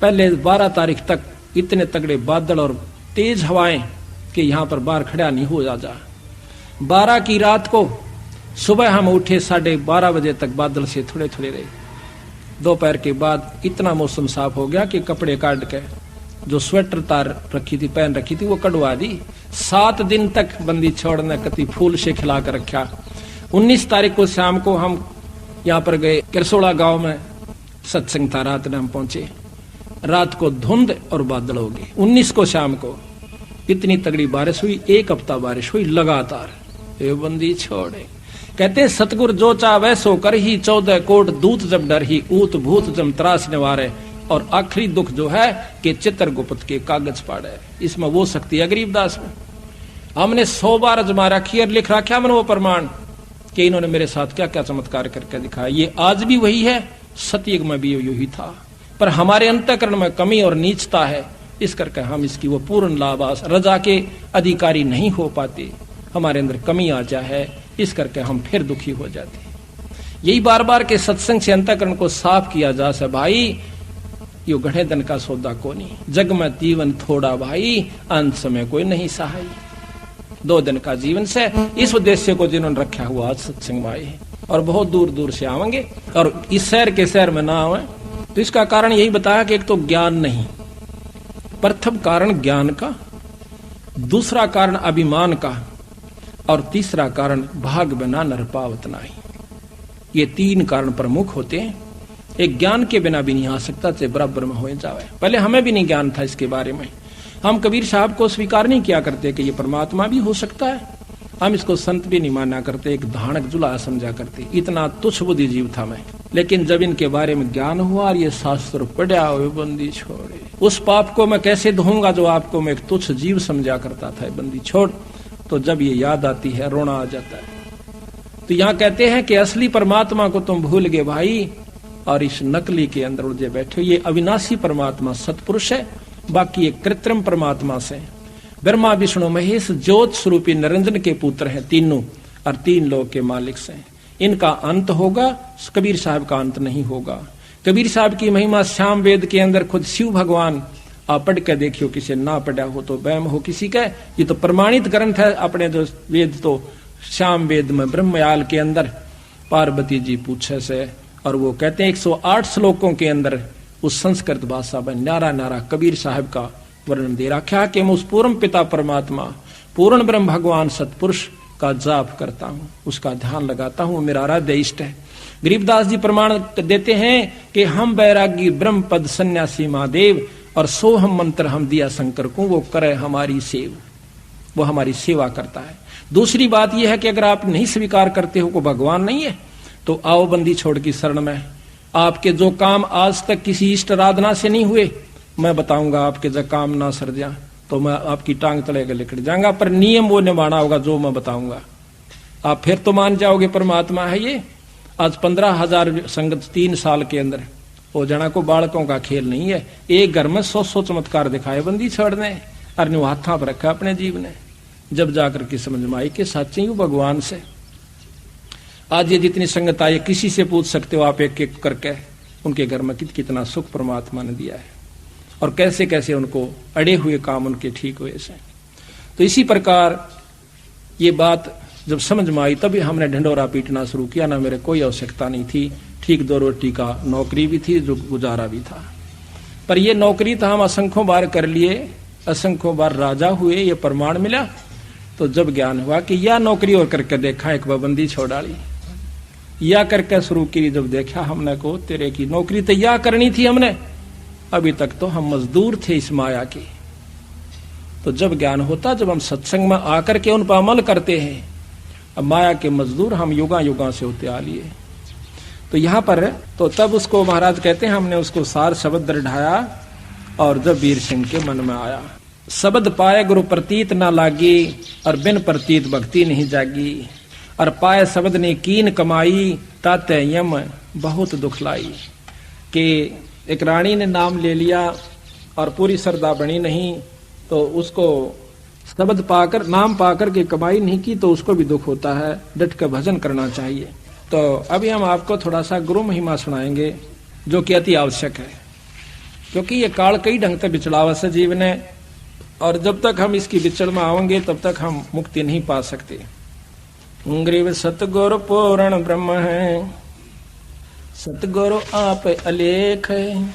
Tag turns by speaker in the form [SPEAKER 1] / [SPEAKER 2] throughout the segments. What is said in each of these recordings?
[SPEAKER 1] पहले 12 तारीख तक इतने तगड़े बादल और तेज हवाएं कि यहां पर बाहर खड़ा नहीं हो जा। 12 की रात को सुबह हम उठे 12:30 बजे तक बादल से थोड़े थोड़े रहे। दोपहर के बाद इतना मौसम साफ हो गया कि कपड़े काट के जो स्वेटर तार रखी थी पहन रखी थी वो कटवा दी। 7 दिन तक बंदी छोड़ने कति फूल से खिला कर रखा। 19 तारीख को शाम को हम यहाँ पर गए किरसोड़ा गांव में सत्संग था। रात में हम पहुंचे, रात को धुंध और बादल हो गए। 19 को शाम को इतनी तगड़ी बारिश हुई, 1 हफ्ता बारिश हुई लगातार। ये बंदी छोड़े कहते सतगुर जो चावे सो कर ही, 14 कोट दूत जब डर ही, ऊत भूत जम त्रास निवारे। और आखिरी दुख जो है कि चित्रगुप्त के कागज पाड़े। इसमें वो शक्ति है गरीबदास में। हमने 100 बार अजमा रखी और लिख रखा मन वो प्रमाण कि इन्होंने मेरे साथ क्या क्या चमत्कार करके दिखाया। ये आज भी वही है, सतयुग में भी यही था, पर हमारे अंतःकरण में कमी और नीचता है। इस करके हम इसकी वो पूर्ण लाभास रजा के अधिकारी नहीं हो पाते। हमारे अंदर कमी आ जाए, इस करके हम फिर दुखी हो जाते। यही बार बार के सत्संग से अंतःकरण को साफ किया जा सके। भाई यो गढ़े धन का सौदा को नहीं, जग में जीवन थोड़ा भाई, अंत समय कोई नहीं सहाय। 2 दिन का जीवन से इस उद्देश्य को जिन्होंने रखा हुआ आज सत्संग में आए और बहुत दूर दूर से आवेंगे और इस शहर के शहर में ना आवे। तो इसका कारण यही बताया कि एक तो ज्ञान नहीं, प्रथम कारण ज्ञान का, दूसरा कारण अभिमान का और तीसरा कारण भाग बिना नर पावत नाही। ये 3 कारण प्रमुख होते हैं। एक ज्ञान के बिना भी नहीं आ सकता, चाहे बराबर में हो जावे। पहले हमें भी नहीं ज्ञान था इसके बारे में। हम कबीर साहब को स्वीकार नहीं किया करते कि ये परमात्मा भी हो सकता है। हम इसको संत भी नहीं माना करते, एक धानक जुला समझा करते। इतना तुच्छ बुद्धि जीव था मैं। लेकिन जब इनके बारे में ज्ञान हुआ और ये शास्त्र पढ़ा हुए बंदी छोड़े, उस पाप को मैं कैसे धोऊंगा जो आपको मैं एक तुच्छ जीव समझा करता था। बंदी छोड़, तो जब ये याद आती है रोना आ जाता है। तो यहाँ कहते हैं कि असली परमात्मा को तुम भूल गए भाई और इस नकली के अंदर उलझे बैठे। ये अविनाशी परमात्मा सतपुरुष है, बाकी ये कृत्रिम परमात्मा से। ब्रह्मा विष्णु महेश ज्योत स्वरूपी निरंजन के पुत्र हैं तीनों और 3 लोक के मालिक से। इनका अंत होगा, कबीर साहब का अंत नहीं होगा। कबीर साहब की महिमा श्याम वेद के अंदर खुद शिव भगवान, आप पढ़ के देखियो, किसी ना पढ़ा हो तो वहम हो किसी का। ये तो प्रमाणित ग्रंथ है अपने जो वेद। तो श्याम वेद में ब्रह्मयाल के अंदर पार्वती जी पूछे से, और वो कहते हैं 108 श्लोकों के अंदर उस संस्कृत भाषा में न्यारा न्यारा कबीर साहब का वर्णन दे रखा कि मैं उस पूर्ण पिता परमात्मा, पूर्ण ब्रह्म भगवान सतपुरुष का जाप करता हूँ, उसका ध्यान लगाता हूँ, मेरा आराध्य इष्ट है। गरीबदास जी प्रमाण देते हैं कि हम बैरागी ब्रह्म पद सन्यासी महादेव और सोहम मंत्र हम दिया शंकर को, वो करे हमारी सेव, वो हमारी सेवा करता है। दूसरी बात यह है कि अगर आप नहीं स्वीकार करते हो को भगवान नहीं है, तो आओ बंदी छोड़ की शरण में। आपके जो काम आज तक किसी इष्ट आराधना से नहीं हुए, मैं बताऊंगा आपके जब काम ना सर जा तो मैं आपकी टांग तले के लिकड़ जाऊंगा, पर नियम वो निभाना होगा जो मैं बताऊंगा। आप फिर तो मान जाओगे परमात्मा है ये। आज 15,000 संगत 3 साल के अंदर वो जना को बालकों का खेल नहीं है। एक घर में 100 चमत्कार दिखाए बंदी छोड़ने और हाथा पर रखा अपने जीव ने। जब जाकर के समझ में आई कि सच्ची हूं भगवान से। आज ये जितनी संगत आई, किसी से पूछ सकते हो आप एक एक करके उनके घर में कितना सुख परमात्मा ने दिया है और कैसे कैसे उनको अड़े हुए काम उनके ठीक हुए से। तो इसी प्रकार ये बात जब समझ में आई तभी हमने ढंडोरा पीटना शुरू किया। ना मेरे कोई आवश्यकता नहीं थी, ठीक 2 रोटी का नौकरी भी थी, जो गुजारा भी था। पर ये नौकरी तो हम असंख्यों बार कर लिए, असंख्यों बार राजा हुए, ये प्रमाण मिला। तो जब ज्ञान हुआ कि यह नौकरी और करके देखा, एक पाबंदी छोड़ डाली, या करके शुरू की। जब देखा हमने को तेरे की नौकरी तो या करनी थी हमने, अभी तक तो हम मजदूर थे इस माया के। तो जब ज्ञान होता, जब हम सत्संग में आकर के उन पर अमल करते हैं, अब माया के मजदूर हम युगा युगा से होते आ लिए। तो यहाँ पर तो तब उसको महाराज कहते हैं हमने उसको सार शब्द ढाया और जब वीर सिंह के मन में आया, शब्द पाए गुरु प्रतीत ना लागी और बिन प्रतीत भक्ति नहीं जागी, और पाए शब्द ने कीन कमाई ताते यम बहुत दुख लाई। कि एक रानी ने नाम ले लिया और पूरी श्रद्धा बनी नहीं, तो उसको शब्द पाकर नाम पाकर के कमाई नहीं की तो उसको भी दुख होता है। डट कर भजन करना चाहिए। तो अभी हम आपको थोड़ा सा गुरु महिमा सुनाएंगे जो कि अति आवश्यक है। क्योंकि ये काल कई ढंग से बिचड़ावा से जीव ने, और जब तक हम इसकी बिचड़ में आवेंगे तब तक हम मुक्ति नहीं पा सकते। ग्रीव सतगुरु पूर्ण ब्रह्म है, सतगुरु आप अलेख है,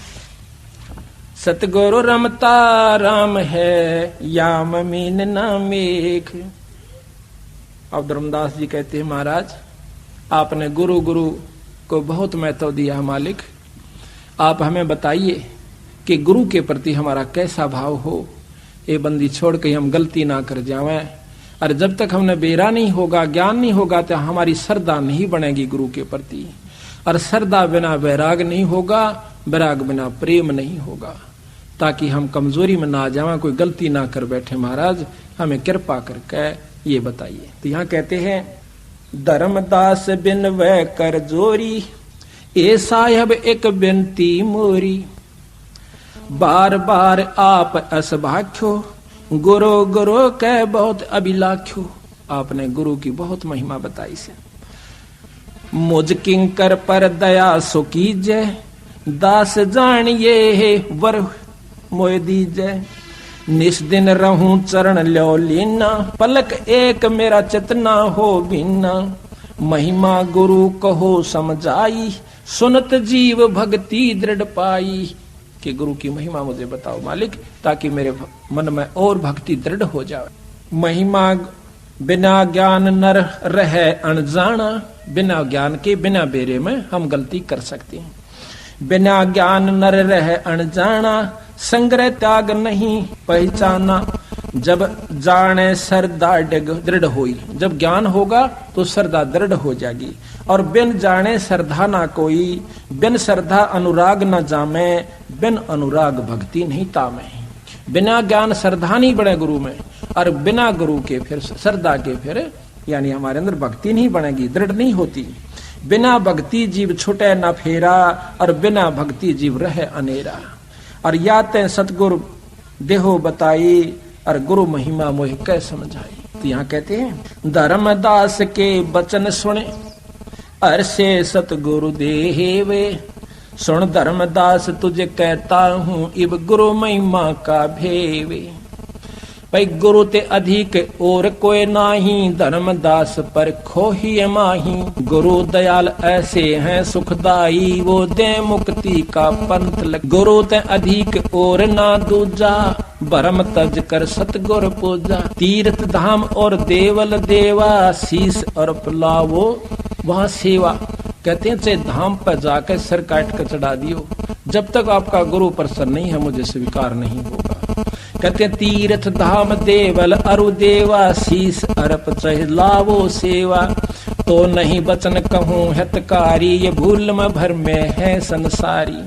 [SPEAKER 1] सतगुरु रमता राम है, याम मीन नामेख। अब धर्मदास जी कहते हैं, महाराज आपने गुरु गुरु को बहुत महत्व दिया मालिक, आप हमें बताइए कि गुरु के प्रति हमारा कैसा भाव हो, ये बंदी छोड़ के हम गलती ना कर जावें। और जब तक हमने बेरा नहीं होगा, ज्ञान नहीं होगा, तो हमारी श्रद्धा नहीं बनेगी गुरु के प्रति, और श्रद्धा बिना वैराग नहीं होगा, वैराग बिना प्रेम नहीं होगा, ताकि हम कमजोरी में ना जावें, कोई गलती ना कर बैठे। महाराज हमें कृपा करके ये बताइए। तो यहाँ कहते हैं, धर्मदास बिन वह कर जोरी, ए साहब एक बिनती मोरी, बार बार आप असभाख्यो, गुरु गुरु कह बहुत अभिलाख्यो। आपने गुरु की बहुत महिमा बताई से। मुझ किंकर पर दया सो कीजय, दास जानिए है वर मोय दीजय, निस दिन रहूं चरण लो लीना, पलक एक मेरा चेतना हो बिना, महिमा गुरु कहो समझाई, सुनत जीव भक्ति दृढ़ पाई। कि गुरु की महिमा मुझे बताओ मालिक, ताकि मेरे मन में और भक्ति दृढ़ हो जाए। महिमा बिना ज्ञान नर रहे अनजाना, बिना ज्ञान के बिना बेरे में हम गलती कर सकते हैं। बिना ज्ञान नर रहे अनजाना, संग्रह त्याग नहीं पहचाना, जब जाने श्रद्धा दृढ़ होई। जब ज्ञान होगा तो श्रद्धा दृढ़ हो जाएगी। और बिन जाने श्रद्धा ना कोई, बिन श्रद्धा अनुराग न जामे, बिन अनुराग भक्ति नहीं तामे। बिना ज्ञान श्रद्धा नहीं बने गुरु में, और बिना गुरु के फिर श्रद्धा के फिर यानी हमारे अंदर भक्ति नहीं बनेगी, दृढ़ नहीं होती। बिना भक्ति जीव छुटे न फेरा, और बिना भक्ति जीव रहे अनेरा। और या ते सतगुरु देहो बताई, और गुरु महिमा मोह कै समझाई। तो यहाँ कहते हैं, धर्मदास के बचन सुने, अरसे सतगुरु देवे, सुन धर्मदास तुझे कहता हूँ, इब गुरु महिमा का भेवे। भाई गुरु ते अधिक और कोई नाही, धर्मदास पर खोही माही। गुरु दयाल ऐसे हैं सुखदाई, वो दे मुक्ति का पंथ लग। गुरु ते अधिक और ना दूजा, भरम तज कर सतगुर पूजा। तीर्थ धाम और देवल देवा, शीस और पलावो वहाँ सेवा। कहते हैं चाहे धाम पर जाकर सिर काट कर चढ़ा दियो, जब तक आपका गुरु प्रसन्न नहीं है मुझे स्वीकार नहीं होगा। कहते हैं तीर्थ धाम देवल अरु देवा, शीस अरप चह लावो सेवा। तो नहीं बचन कहूँ हितकारी, ये भूल में भर में है संसारी।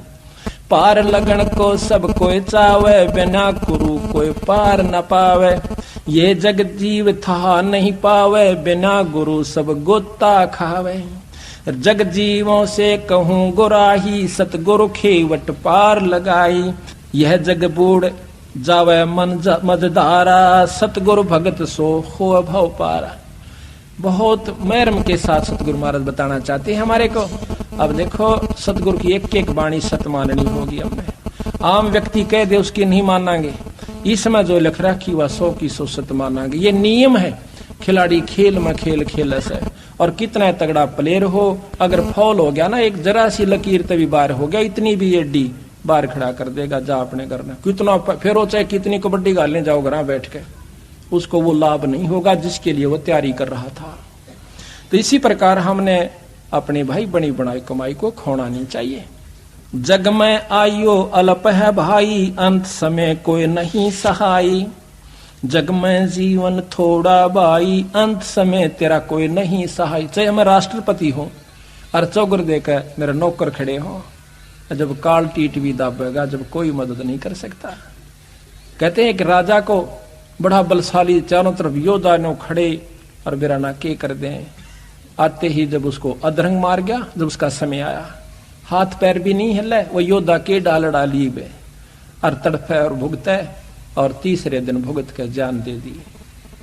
[SPEAKER 1] पार लगन को सब कोई चावे, बिना गुरु कोई पार न पावे। ये जग जीव था नहीं पावे, बिना गुरु सब गोता खावे। जग जीवों से कहूँ गुराही, सतगुरु खेवट पार लगाई। यह जग बूढ़ जावे मन मजदारा, सतगुरु भगत सो हो भव पारा। बहुत महरम के साथ सतगुरु महाराज बताना चाहते हैं हमारे को। अब देखो सतगुरु की एक एक वाणी सत माननी होगी हमें। आम व्यक्ति कह दे उसकी नहीं मानांगे, इसमें जो लिख रखी वह 100 की 100 सत मानांगे। ये नियम है, खिलाड़ी खेल में खेल खेलस है। और कितना तगड़ा प्लेयर हो, अगर फॉल हो गया ना, एक जरा सी लकीर तभी बार हो गया, इतनी भी एडी बार खड़ा कर देगा, जा अपने करना। कितना फिर चाहे कितनी कबड्डी गालने जाओ घर बैठ के, उसको वो लाभ नहीं होगा जिसके लिए वो तैयारी कर रहा था। तो इसी प्रकार हमने अपने भाई बनी बनाई कमाई को खोना नहीं चाहिए। जग में आयो अल्प है भाई, अंत समय कोई नहीं सहाई। जग में जीवन थोड़ा भाई, अंत समय तेरा कोई नहीं सहाय। चाहे मैं राष्ट्रपति हूं और चौगर देकर मेरे नौकर खड़े हो, जब काल टीट भी दाबेगा, जब कोई मदद नहीं कर सकता। कहते हैं कि राजा को बड़ा बलशाली चारों तरफ योद्धा ने खड़े और बिराना के कर दें। आते ही जब उसको अधरंग मार गया, जब उसका समय आया, हाथ पैर भी नहीं हिले, वो योद्धा के डाल डाली बे और तड़फे और भुगते, और तीसरे दिन भुगत के जान दे दी।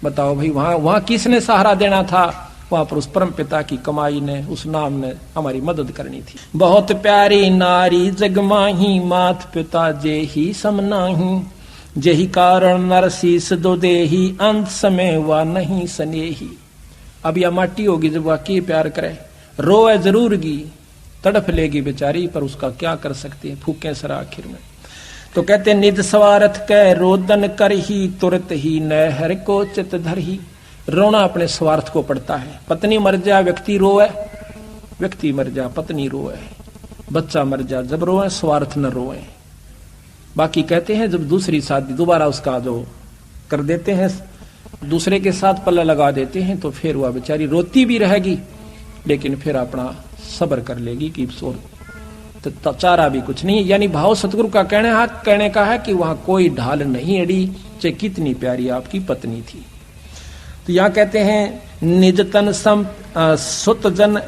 [SPEAKER 1] बताओ भाई, वहां किसने सहारा देना था? वहां पर उस परम पिता की कमाई ने, उस नाम ने हमारी मदद करनी थी। बहुत प्यारी नारी जग माही, मात पिता जे ही समनाही, जेही कारण नरसीस दो देही, अंत समय वा नहीं सनेही। अब यह माटी होगी जब वह की प्यार करे, रोए जरूरगी, तड़फ लेगी बेचारी, पर उसका क्या कर सकती है, फूके सरा आखिर में। तो कहते निज स्वार्थ कै रोदन कर ही, तुरत ही नहर को चित धर ही। रोना अपने स्वार्थ को पड़ता है। पत्नी मर जा व्यक्ति रोए, व्यक्ति मर जा पत्नी रोए, बच्चा मर जा जब रोए, स्वार्थ न रोए। बाकी कहते हैं जब दूसरी शादी दोबारा उसका जो कर देते हैं, दूसरे के साथ पल्ला लगा देते हैं, तो फिर वह बेचारी रोती भी रहेगी, लेकिन फिर अपना सब्र कर लेगी कि तो चारा भी कुछ नहीं। यानी भाव सतगुरु का कहने का है कि वहां कोई ढाल नहीं अड़ी, चाहे कितनी प्यारी आपकी पत्नी थी। तो यहां कहते हैं निज तन सम सुत जन,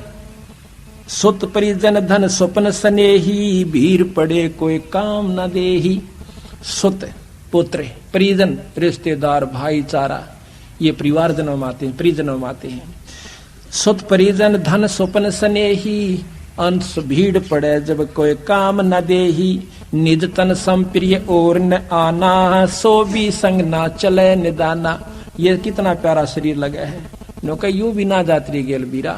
[SPEAKER 1] सुत परिजन धन स्वप्न स्नेही, भीर पड़े कोई काम न देही। सुत पुत्र, परिजन रिश्तेदार, भाईचारा, ये परिवार जन्म आते हैं, परिजन्म आते हैं। सुत परिजन धन स्वप्न स्नेही, अंश भीड़ पड़े जब कोई काम न देही। निज तन संप्रिय और न आना, सो भी संग ना चले निदाना। ये कितना प्यारा शरीर लगा है, नौका यूं भी ना जात्री गेल बीरा।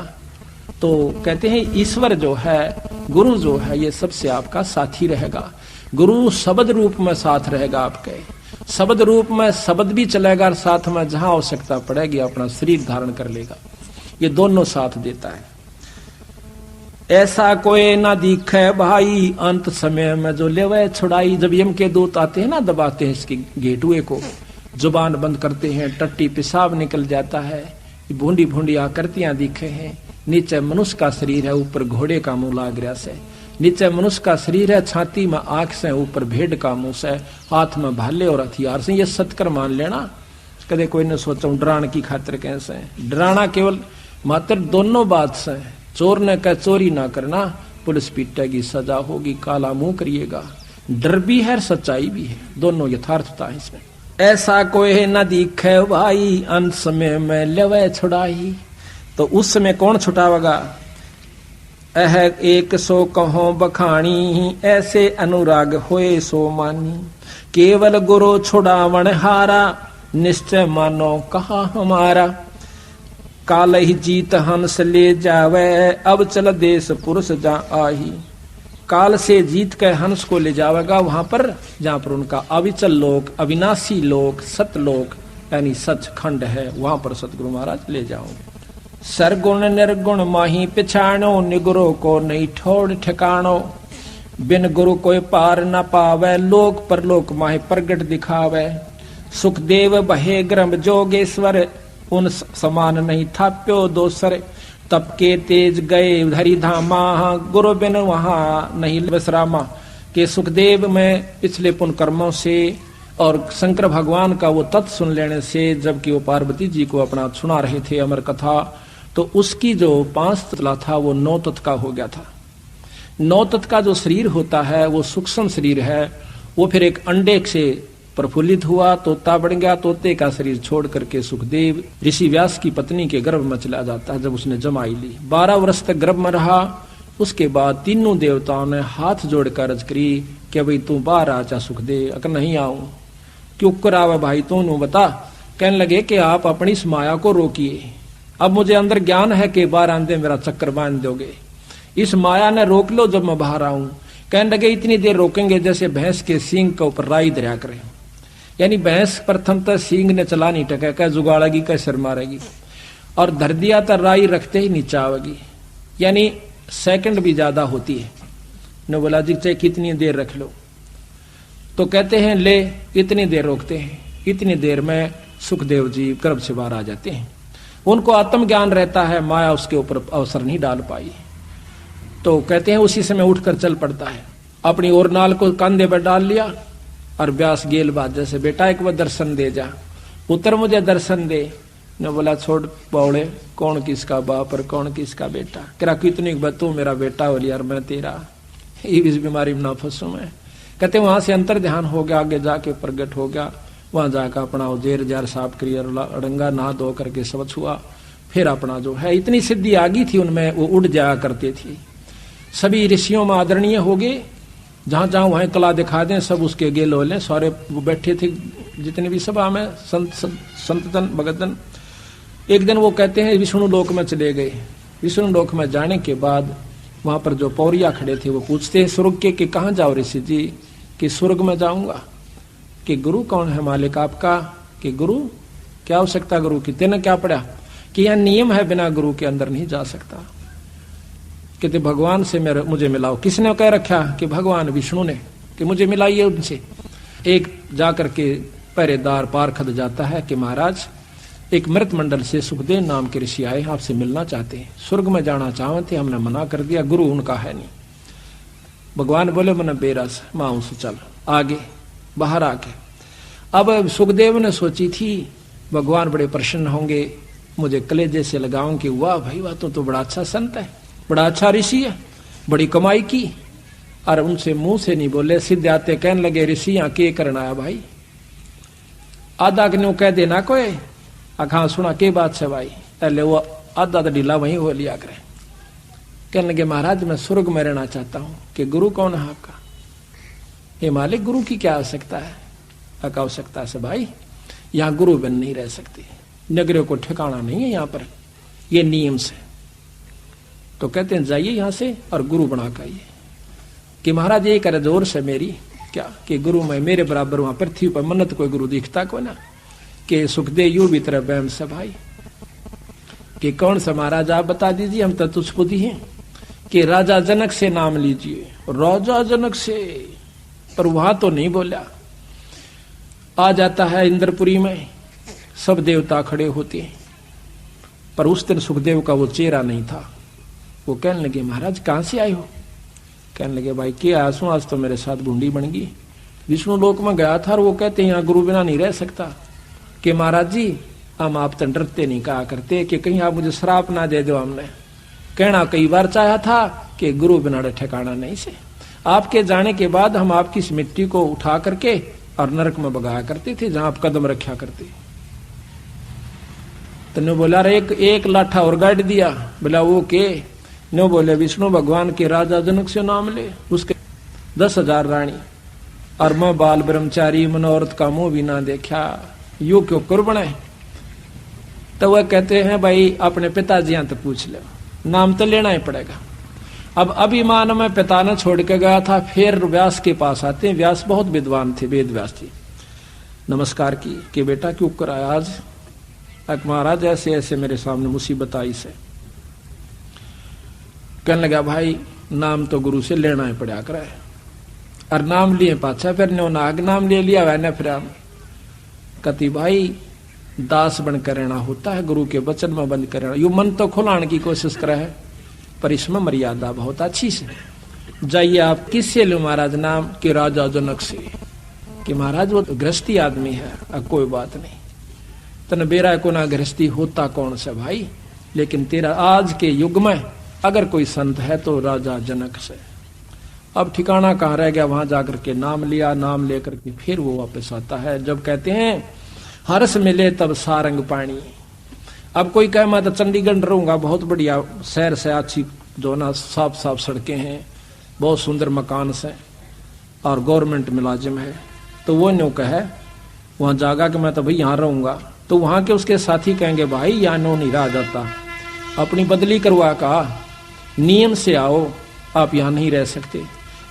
[SPEAKER 1] तो कहते हैं ईश्वर जो है, गुरु जो है, ये सबसे आपका साथी रहेगा। गुरु शब्द रूप में साथ रहेगा आपके, शब्द रूप में शब्द भी चलेगा, और साथ में जहां आवश्यकता पड़ेगी अपना शरीर धारण कर लेगा। ये दोनों साथ देता है। ऐसा कोई ना दिखे भाई, अंत समय में जो लेवे छुड़ाई। जब यम के दूत आते हैं ना, दबाते हैं इसके गेटुए को, जुबान बंद करते हैं, टट्टी पेशाब निकल जाता है, भूंडी भूंडी आकृतियां दिखे हैं। नीचे मनुष्य का शरीर है, ऊपर घोड़े का मुंह लाग रहा से। नीचे मनुष्य का शरीर है, छाती में आंख से, ऊपर भेड़ का मुंह से, हाथ में भाले और हथियार से। ये सत्कर मान लेना, कदे कोई ने सोचा डरान की खातिर कैसे। डराना केवल मात्र दोनों बात से, चोर ने कह चोरी ना करना, पुलिस पीटेगी, सजा होगी, काला मुंह करिएगा। डर भी है, सच्चाई भी है, दोनों यथार्थता है इसमें। ऐसा कोई न दिखे भाई, अंत समय में लेवे छुड़ाई। तो उस समय कौन छुटावेगा? एह एक सो कहो बखानी, ऐसे अनुराग होए सो मानी। केवल गुरु छुड़ावन हारा, निश्चय मानो कहा हमारा। काल ही जीत हंस ले जावे, अब चल देश पुरुष जा आही। काल से जीत के हंस को ले जावेगा वहां पर जहां पर उनका अविचल लोक, अविनाशी लोक, सतलोक यानी सचखंड है, वहां पर सतगुरु महाराज ले जाओगे। सरगुण निर्गुण माही पिछाणो, निगुरो को नहीं ठोड़ ठिकाणो। बिन गुरु कोई पार न पावे, लोक परलोक माही प्रगट दिखावे। सुखदेव बहे ग्रम जोगेश्वर, उन समान नहीं थाप्यो दोसर। तप के तेज गए धरी धामा, गुरु बिन वहां नहीं विश्रामा। के सुखदेव में पिछले पुण्य कर्मों से और शंकर भगवान का वो तत्व सुन लेने से, जबकि वो पार्वती जी को अपना सुना रहे थे अमर कथा, तो उसकी जो 5 तत्व था वो 9 तत्व का हो गया था। 9 तत्व का जो शरीर होता है वो सूक्ष्म शरीर है। वो फिर एक अंडे से प्रफुल्लित हुआ, तोता बन गया, तोते का शरीर छोड़ करके सुखदेव ऋषि व्यास की पत्नी के गर्भ में चला जाता है। जब उसने जमाई ली, 12 वर्ष तक गर्भ में रहा। उसके बाद तीनों देवताओं ने हाथ जोड़कर अर्ज करी कि भाई तू बाहर आ जा सुखदेव। अगर नहीं आऊं क्यों करावे भाई, तू बता। कहने लगे कि आप अपनी इस माया को रोकिए। अब मुझे अंदर ज्ञान है कि बाहर आंदे मेरा चक्कर बांध दोगे, इस माया ने रोक लो जब मैं बाहर आऊं। कहने लगे इतनी देर रोकेंगे जैसे भैंस के सींग के ऊपर राई दरिया करे। यानी भैंस प्रथम तो सींग ने चला नहीं टका, क्या जुगाड़ेगी, क्या सिर मारेगी, और धर दिया तो राई रखते ही नीचे आवेगी। यानी सेकंड भी ज्यादा होती है। ने बोला जी चाहे कितनी देर रख लो, तो कहते हैं ले इतनी देर रोकते हैं। इतनी देर में सुखदेव जी गर्भ से बाहर आ जाते हैं। उनको आत्मज्ञान रहता है, माया उसके ऊपर अवसर नहीं डाल पाई। तो कहते हैं उसी समय उठकर चल पड़ता है, अपनी और नाल को कंधे पर डाल लिया और व्यास गेल बात जैसे बेटा एक बार दर्शन दे जा, पुत्र मुझे दर्शन दे। ने बोला छोड़ पौड़े, कौन किसका बाप और कौन किसका बेटा। करा कितनी तू मेरा बेटा हो लिया और मैं तेरा, इस बीमारी में ना फंसू मैं। कहते वहां से अंतर ध्यान हो गया, आगे जाके प्रगट हो गया। वहां जाकर अपना जेर जार साफ करिए, अड़ंगा नहा धो करके सब छुआ, फिर अपना जो है इतनी सिद्धि आ गई थी उनमें, वो उड़ जाया करते थे। सभी ऋषियों में आदरणीय हो गए, जहां जहां वहां कला दिखा दें सब उसके गेल हो लें। सारे वो बैठे थे जितने भी सभा में संतजन भगतजन। एक दिन वो कहते हैं विष्णु लोक में चले गए। विष्णु लोक में जाने के बाद वहां पर जो पौरिया खड़े थे वो पूछते हैं स्वर्ग के कि कहाँ जाओ ऋषि जी? कि स्वर्ग में जाऊंगा। कि गुरु कौन है मालिक आपका? कि गुरु क्या आवश्यकता गुरु की? तेने क्या पढ़ा? कि यह नियम है बिना गुरु के अंदर नहीं जा सकता। कहते भगवान से मुझे मिलाओ। किसने कह रखा? कि भगवान विष्णु ने, कि मुझे मिलाइए उनसे। एक जाकर के पहरेदार पारखद जाता है कि महाराज एक मृत मंडल से सुखदेव नाम के ऋषि आए, आपसे मिलना चाहते हैं, स्वर्ग में जाना चाहते, हमने मना कर दिया, गुरु उनका है नहीं। भगवान बोले मन बेरस मां से चल आगे, बाहर आके। अब सुखदेव ने सोची थी भगवान बड़े प्रसन्न होंगे, मुझे कलेजे से लगाऊं कि वाह भाई वाह तो बड़ा अच्छा संत है, बड़ा अच्छा ऋषि है, बड़ी कमाई की। और उनसे मुंह से नहीं बोले, सीधे आते कहने लगे ऋषि यहाँ के करना आया भाई? आधा क्यों कह देना कोई अखा सुना के बात से भाई? पहले वो आधा तो ढीला वहीं हो लिया करे। कहने लगे महाराज मैं स्वर्ग में रहना चाहता हूं। कि गुरु कौन है आपका? ये मालिक गुरु की क्या आवश्यकता है? क्या आवश्यकता से भाई? यहाँ गुरु बन नहीं रह सकते, नगरों को ठिकाना नहीं है यहाँ पर, ये नियम से। तो कहते हैं जाइए यहाँ से और गुरु बना के आइए। कि महाराज ये करे जोर से मेरी क्या? कि गुरु में मेरे बराबर वहां पृथ्वी पर मन्नत कोई गुरु दिखता को ना? कि सुखदेव यू भी तरह बैम से भाई। कि कौन सा महाराज आप बता दीजिए, हम तो तुझको दी हैं। कि राजा जनक से नाम लीजिए। राजा जनक से, पर वहां तो नहीं बोला। आ जाता है इंद्रपुरी में, सब देवता खड़े होते हैं, पर उस दिन सुखदेव का वो चेहरा नहीं था। वो कहने लगे महाराज कहां से आए हो? कहने लगे भाई क्या आया सू, आज तो मेरे साथ बूंदी बन गई। विष्णु लोक में गया था और वो कहते हैं यहाँ गुरु बिना नहीं रह सकता। कि महाराज जी हम आप तो डरते नहीं कहा करते कि कहीं आप मुझे श्राप ना दे दो। हमने कहना कई बार चाहा था कि गुरु बिना ठिकाना नहीं से। आपके जाने के बाद हम आपकी इस मिट्टी को उठा करके और नरक में बगाया करते थे जहां आप कदम रखा करते। तो बोला रे एक लाठा और गाड़ दिया। बोला वो के? नो बोले विष्णु भगवान के राजा जनक से नाम ले, उसके 10,000 रानी और मैं बाल ब्रह्मचारी मनोरथ का मुंह भी ना देखा, यू क्यों कुर्बन है? तो वह कहते हैं भाई अपने पिताजी तो पूछ ले, नाम तो लेना ही पड़ेगा। अब अभिमान में पिता ने छोड़ के गया था, फिर व्यास के पास आते हैं। व्यास बहुत विद्वान थे, वेद व्यास जी। नमस्कार की कि बेटा क्यों कराया आज? महाराज ऐसे ऐसे मेरे सामने मुसीबत आई से। कहने लगा भाई नाम तो गुरु से लेना ही पड़ा करे। और नाम लिए पाछा फिर नो नाग नाम ले लिया वैने फिर हम कति भाई दास बनकर रहना होता है, गुरु के वचन में बंद कर रहना। यू मन तो खुलाने की कोशिश करे है, पर इसमें मर्यादा बहुत अच्छी से। जाइए आप किससे लो महाराज नाम? कि राजा जनक से। कि महाराज वो गृहस्थी आदमी है, अब कोई बात नहीं, तन बेरा को ना गृहस्थी होता कौन से भाई, लेकिन तेरा आज के युग में अगर कोई संत है तो राजा जनक से। अब ठिकाना कहाँ रह गया? वहां जाकर के नाम लिया, नाम लेकर के फिर वो वापस आता है। जब कहते हैं हर्ष मिले तब सारंग पानी। अब कोई कहे मैं तो चंडीगढ़ रहूंगा, बहुत बढ़िया शहर से, अच्छी जो ना साफ साफ सड़कें हैं, बहुत सुंदर मकान से और गवर्नमेंट मुलाजिम है, तो वो न्यू कहे वहां जागा कि मैं तो भाई यहाँ रहूंगा। तो वहां के उसके साथी कहेंगे भाई यहाँ नो नहीं रहा जाता, अपनी बदली करवा का, नियम से आओ, आप यहाँ नहीं रह सकते।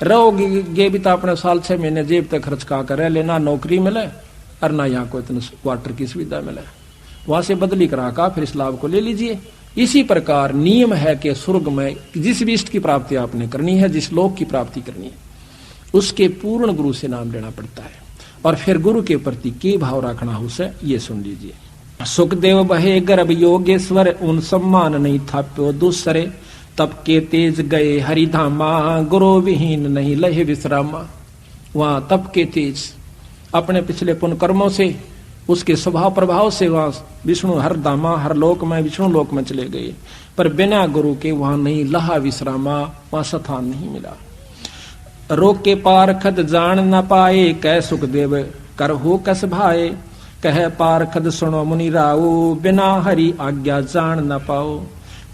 [SPEAKER 1] रहोगे भी तो अपने साल 6 महीने जेब तक खर्च का कर लेना, नौकरी मिले और ना यहाँ को इतने क्वार्टर की सुविधा मिले, वहां से बदली करा का फिर इस लाभ को ले लीजिए। इसी प्रकार नियम है कि स्वर्ग में जिस भी इष्ट की प्राप्ति आपने करनी है, जिस लोक की प्राप्ति करनी है, उसके पूर्ण गुरु से नाम लेना पड़ता है। और फिर गुरु के प्रति के भाव रखना उसे, ये सुन लीजिए। सुखदेव बहे गर्भ योगेश्वर, उन सम्मान नहीं थाप्यो दूसरे, तब के तेज गए हरिधामा, गुरु विहीन नहीं लहे विश्रामा। वहां तप के तेज अपने पिछले पुण्य कर्मों से, उसके स्वभाव प्रभाव से वहां विष्णु हर धामा, हर लोक में, विष्णु लोक में चले गए, पर बिना गुरु के वहां नहीं लहा विश्रामा, वहां स्थान नहीं मिला। रोक के पार खद जान न पाए, कै सुखदेव कर हो कस भाए, कह पारखद सुनो मुनि राओ, बिना हरि आज्ञा जान न पाओ।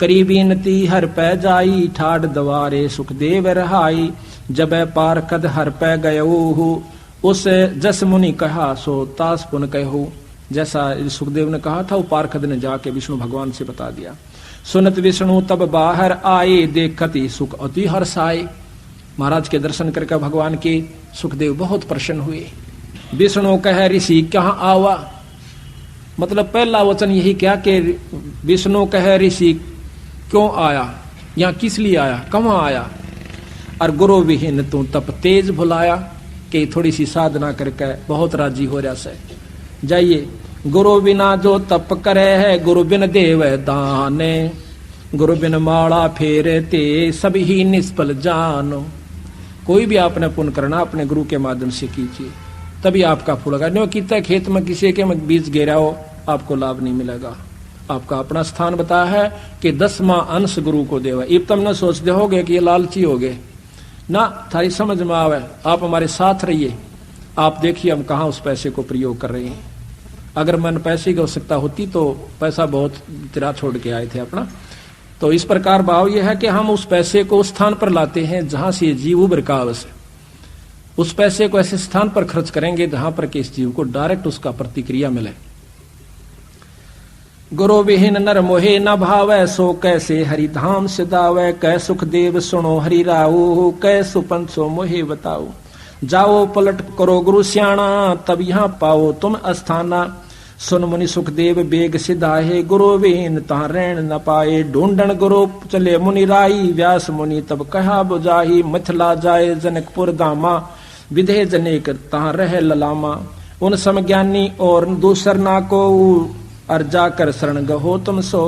[SPEAKER 1] करी बीनती हर पै जाई, ठाड दवारे सुखदेव रहाई। जब पारखद हर पै गयो, उस जस मुनि कहा सो तास पुन कहो। जैसा सुखदेव ने कहा था वो पारखद ने जाके विष्णु भगवान से बता दिया। सुनत विष्णु तब बाहर आए, देखती सुख अति हर्षाए। महाराज के दर्शन करके भगवान के सुखदेव बहुत प्रसन्न हुए। विष्णु कह ऋषि कहाँ आवा, मतलब पहला वचन यही क्या कि विष्णु कह ऋषि क्यों आया, यहाँ किस लिए आया, कहाँ आया। और गुरु विहीन तू तप तेज भुलाया, कि थोड़ी सी साधना करके बहुत राजी हो रहा से। जाइए, गुरु बिना जो तप करे है, गुरु बिन देव दाने। गुरु बिन माला फेरे ते, सभी ही निष्फल जानो। कोई भी आपने पुण्य करना अपने गुरु के माध्यम से कीजिए, तभी आपका फल होगा। न्यों कितना खेत में किसी के में बीज गिरा हो, आपको लाभ नहीं मिलेगा। आपका अपना स्थान बताया है कि 10वां अंश गुरु को देवा। अब तुम न सोचते होगे कि ये लालची हो गए ना, थारी समझ में आवे। आप हमारे साथ रहिए, आप देखिए हम कहाँ उस पैसे को प्रयोग कर रहे हैं। अगर मन पैसे की आवश्यकता होती तो पैसा बहुत तिरा छोड़ के आए थे अपना। तो इस प्रकार भाव यह है कि हम उस पैसे को उस स्थान पर लाते हैं जहां से जीव उबर का आवश्य। उस पैसे को ऐसे स्थान पर खर्च करेंगे जहां पर कि इस जीव को डायरेक्ट उसका प्रतिक्रिया मिले। गुरु विहीन नर मोहे न भावै, सो कैसे हरिधाम सिदावै। कै सुखदेव सुनो हरि राऊ, कै सुपंसो मोहे बताओ। जाओ पलट करो गुरु स्याणा, तब यहाँ पाओ तुम अस्थाना। सुन मुनि सुखदेव बेग सिधाहे, गुरु विहीन तहाँ रहन न पाए। ढूंढन गुरु चले मुनि राई, व्यास मुनि तब कहा बुझाही। मिथिला जाए जनकपुर धामा, विधे जनेक तहाँ रह ललामा। उन समज्ञानी और दूसर ना को, और जाकर शरण गहो तुम सो।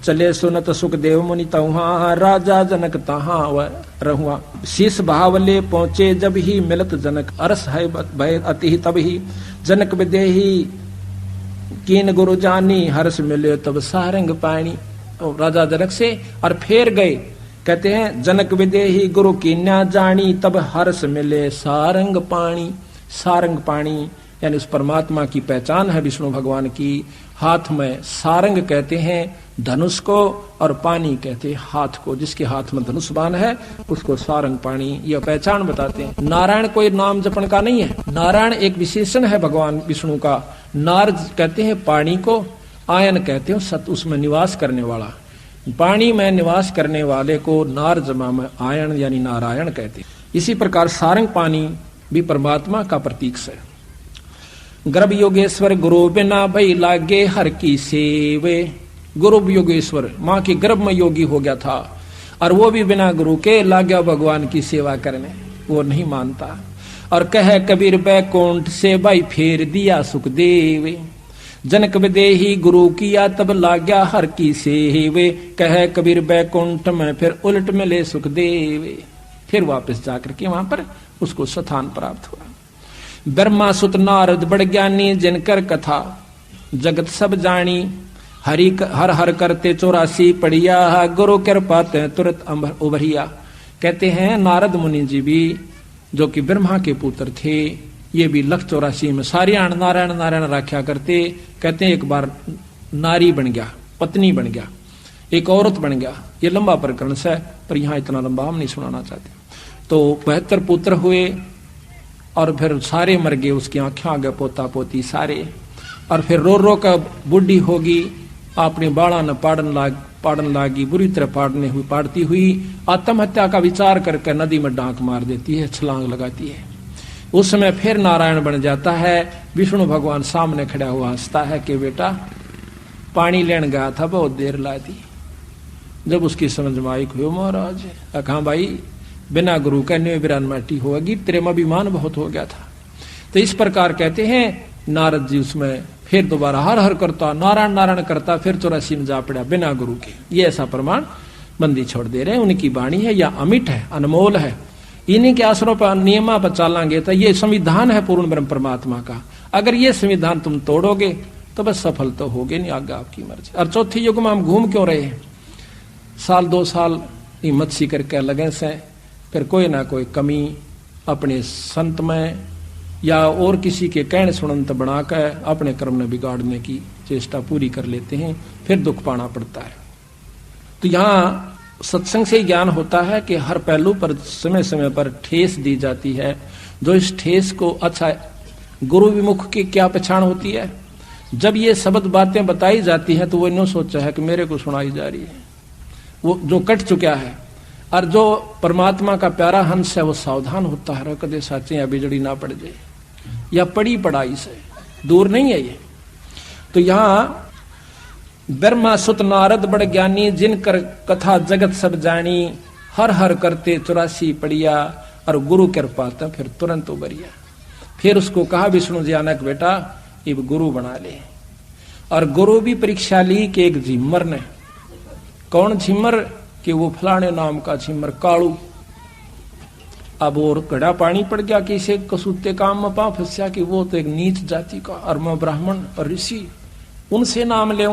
[SPEAKER 1] चले सुनत सुखदेव मुनि तहाँ, राजा जनक तहाँ रहुआ। शीस भावले पहुंचे जब ही, मिलत जनक अरस है भय अति तब ही। जनक विदेही कीन गुरु जानी, हर्ष मिले तब सारंग पानी। तो राजा जनक से और फिर गए, कहते हैं जनक विदेही गुरु कीन्या जानी, तब हर्ष मिले सारंग पानी। सारंग पानी यानी उस परमात्मा की पहचान है विष्णु भगवान की। हाथ में सारंग कहते हैं धनुष को, और पानी कहते हैं हाथ को। जिसके हाथ में धनुष बाण है उसको सारंग पानी, यह पहचान बताते हैं। नारायण कोई नाम जपन का नहीं है, नारायण एक विशेषण है भगवान विष्णु का। नार कहते हैं पानी को, आयन कहते हैं सत उसमें निवास करने वाला। पानी में निवास करने वाले को नार जमा में आयन यानी नारायण कहते हैं। इसी प्रकार सारंग पानी भी परमात्मा का प्रतीक है। गर्भ योगेश्वर गुरु बिना भई लागे हर की सेवे। गुरु योगेश्वर माँ के गर्भ में योगी हो गया था, और वो भी बिना गुरु के लाग गया भगवान की सेवा करने, वो नहीं मानता। और कह कबीर बैकुंठ से भाई फेर दिया सुखदेव। जनक विदेही गुरु किया तब लाग गया हर की सेवे। कह कबीर बैकुंठ में फिर उलट मिले सुखदेव। फिर वापस जाकर के वहां पर उसको स्थान प्राप्त हुआ। ब्रह्मा सुत नारद बड़ ज्ञानी, जिनकर कथा जगत सब जानी। हरि हर हर करते 84 पढ़िया, गुरु कृपा ते तुरंत उभरिया। कहते हैं नारद मुनि जी भी जो कि ब्रह्मा के पुत्र थे, ये भी 184 में सारियाण नारायण नारायण राख्या करते। कहते हैं एक बार नारी बन गया, पत्नी बन गया, एक औरत बन गया। ये लंबा प्रकरण है, पर यहाँ इतना लंबा हम नहीं सुनाना चाहते। तो 72 पुत्र हुए, और फिर सारे मर गए, उसकी आंखें आ गए, पोता पोती सारे। और फिर रो रो कर बुढ़ी होगी, अपने बाड़ा न पाड़न लागी, बुरी तरह पाड़ती हुई आत्महत्या का विचार करके नदी में डांक मार देती है, छलांग लगाती है। उस समय फिर नारायण बन जाता है। विष्णु भगवान सामने खड़ा हुआ हंसता है कि बेटा पानी लेने गया था, बहुत देर ला दी। जब उसकी समझ में आई हुई महाराज, कहा भाई बिना गुरु का न्यू बिरान माटी होगी, तेरे में अभिमान बहुत हो गया था। तो इस प्रकार कहते हैं नारद जी उसमें फिर दोबारा हर हर करता, नारायण नारायण करता, फिर 84 में जा पड़ा बिना गुरु के। ये ऐसा प्रमाण बंदी छोड़ दे रहे हैं। उनकी वाणी है या अमिट है, अनमोल है। इन्हीं के आसरों पर नियमा पर चलेंगे तो ये संविधान है पूर्ण ब्रह्म परमात्मा का। अगर ये संविधान तुम तोड़ोगे तो बस सफल तो होगे नहीं, आगे आपकी मर्जी। और चौथे युग में हम घूम क्यों रहे हैं? साल 2 साल हिम्मत सी करके लगे से, फिर कोई ना कोई कमी अपने संत में या और किसी के कहने सुनत बनाकर अपने कर्म ने बिगाड़ने की चेष्टा पूरी कर लेते हैं, फिर दुख पाना पड़ता है। तो यहाँ सत्संग से ज्ञान होता है कि हर पहलू पर समय समय पर ठेस दी जाती है। जो इस ठेस को अच्छा गुरु विमुख की क्या पहचान होती है, जब ये शब्द बातें बताई जाती है तो वो इन्हों सोचा है कि मेरे को सुनाई जा रही है, वो जो कट चुका है। और जो परमात्मा का प्यारा हंस है वो सावधान होता है, कदे साचे या बिजड़ी ना पड़ जाए, या पड़ी पढ़ाई से दूर नहीं है ये। तो यहाँ ब्रह्मा सुत नारद बड़ ज्ञानी, जिन कर कथा जगत सब जानी, हर हर करते 84 पड़िया, और गुरु कृपा था फिर तुरंत उबरिया। फिर उसको कहा विष्णु जी आनक बेटा ये गुरु बना ले। और गुरु भी परीक्षा ली कि एक झिम्मर ने, कौन झिम्मर, कि वो फलाने नाम का झिम्मर कालू। अब और घड़ा पानी पड़ गया कि इसे कसूते काम में पा फंसा कि वो तो एक नीच जाति का, और मैं ब्राह्मण और ऋषि, उनसे नाम ले,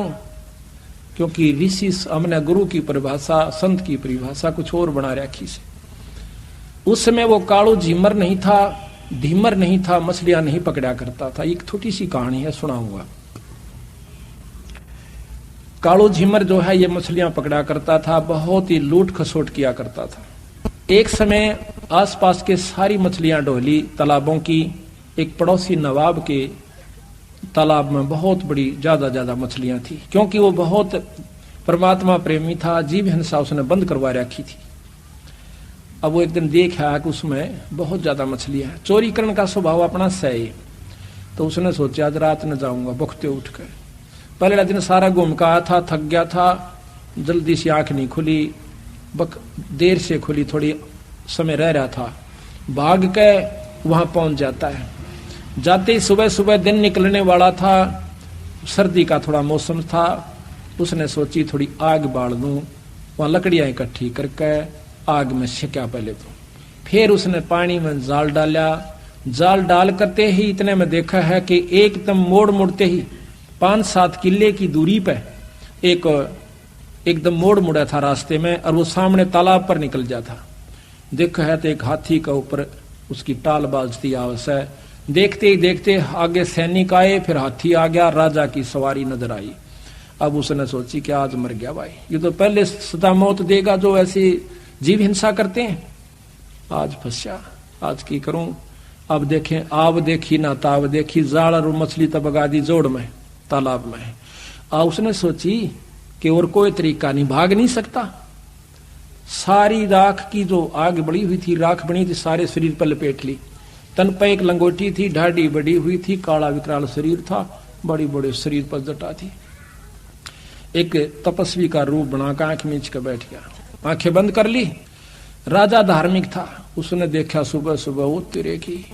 [SPEAKER 1] क्योंकि ऋषि हमने गुरु की परिभाषा, संत की परिभाषा कुछ और बना रखी से। उस समय वो कालू झिम्मर नहीं था, धीमर नहीं था, मछलियां नहीं पकड़ा करता था। एक छोटी सी कहानी है, सुनाऊंगा। कालू झिम्मर जो है ये मछलियां पकड़ा करता था, बहुत ही लूट खसोट किया करता था। एक समय आसपास के सारी मछलियां ढोली तालाबों की, एक पड़ोसी नवाब के तालाब में बहुत बड़ी ज्यादा मछलियां थी, क्योंकि वो बहुत परमात्मा प्रेमी था, जीव हिंसा उसने बंद करवा रखी थी। अब वो एक दिन देखा कि उसमें बहुत ज्यादा मछलियां हैं, चोरी करने का स्वभाव अपना सही। तो उसने सोचा आज रात न जाऊंगा बखते उठकर। पहले दिन सारा घूम का आया था, थक गया था, जल्दी से आंख नहीं खुली, देर से खुली, थोड़ी समय रह रहा था। भाग के वहां पहुंच जाता है। जाते ही सुबह सुबह दिन निकलने वाला था, सर्दी का थोड़ा मौसम था। उसने सोची थोड़ी आग बाल दूं, वहां लकड़ियां इकट्ठी करके आग में सेका पहले तो। फिर उसने पानी में जाल डाला, जाल डाल करते ही इतने में देखा है कि एकदम मोड़ मुड़ते ही 5-7 किले की दूरी पे एक एकदम मोड़ मुड़ा था रास्ते में, और वो सामने तालाब पर निकल जाता। देखा है तो एक हाथी का ऊपर उसकी टाल बाजती आवाज है। देखते ही देखते आगे सैनिक आए, फिर हाथी आ गया, राजा की सवारी नजर आई। अब उसने सोची कि आज मर गया भाई, ये तो पहले सदा मौत देगा जो ऐसी जीव हिंसा करते हैं। आज फंसा, आज की करूं। अब देखें, आव देखी ना ताव देखी, जाल और मछली तब बगा दी जोड़ में तालाब में। उसने सोची कि और कोई तरीका नहीं, भाग नहीं सकता। सारी राख की जो आग बड़ी हुई थी, राख बनी थी, सारे शरीर पर लपेट ली। तन पर एक लंगोटी थी, ढाडी बड़ी हुई थी, काला विकराल शरीर था, बड़ी बड़े शरीर पर जटा थी। एक तपस्वी का रूप बनाकर आंख मीच कर बैठ गया, आंखें बंद कर ली। राजा धार्मिक था, उसने देखा सुबह सुबह वो तेरे की,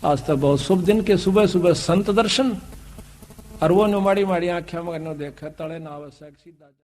[SPEAKER 1] आज तो बहुत शुभ दिन के सुबह सुबह संत दर्शन। और वो माड़ी माड़ी आंखें मगर देखा तड़े ना आवश्यक सीधा